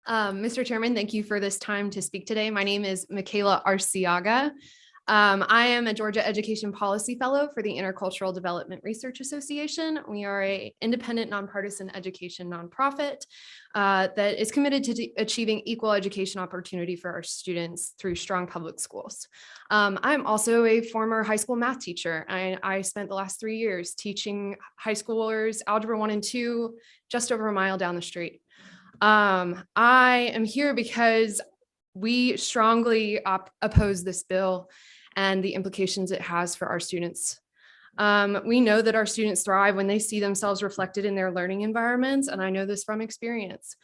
Mr. Chairman, thank you for this time to speak today. My name is Mikayla Arciaga. I am a Georgia Education Policy Fellow for the Intercultural Development Research Association. We are an independent, nonpartisan education nonprofit that is committed to achieving equal education opportunity for our students through strong public schools. I'm also a former high school math teacher. I spent the last 3 years teaching high schoolers Algebra 1 and 2 just over a mile down the street. I am here because we strongly oppose this bill and the implications it has for our students. We know that our students thrive when they see themselves reflected in their learning environments, and I know this from experience.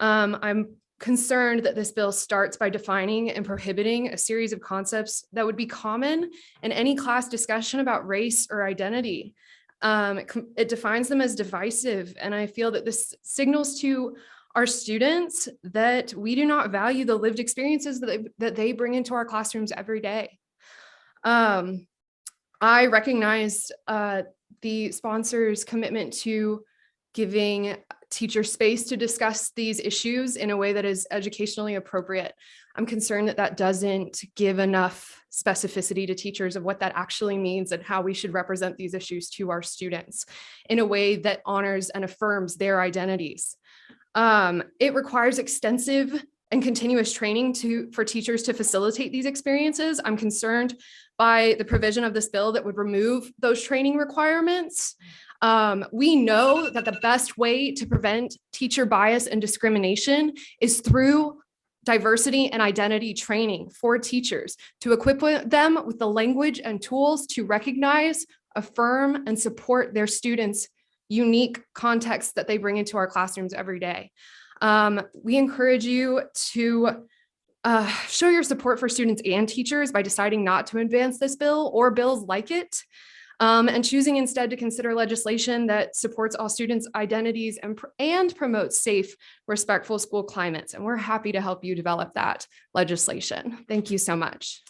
I'm concerned that this bill starts by defining and prohibiting a series of concepts that would be common in any class discussion about race or identity. It defines them as divisive, and I feel that this signals to our students that we do not value the lived experiences that they bring into our classrooms every day. I recognize the sponsors' commitment to giving teachers space to discuss these issues in a way that is educationally appropriate. I'm concerned that that doesn't give enough specificity to teachers of what that actually means and how we should represent these issues to our students in a way that honors and affirms their identities. It requires extensive and continuous training for teachers to facilitate these experiences. I'm concerned by the provision of this bill that would remove those training requirements. We know that the best way to prevent teacher bias and discrimination is through diversity and identity training for teachers to equip them with the language and tools to recognize, affirm, and support their students' unique contexts that they bring into our classrooms every day. We encourage you to show your support for students and teachers by deciding not to advance this bill or bills like it, and choosing instead to consider legislation that supports all students' identities and promotes safe, respectful school climates. And we're happy to help you develop that legislation. Thank you so much.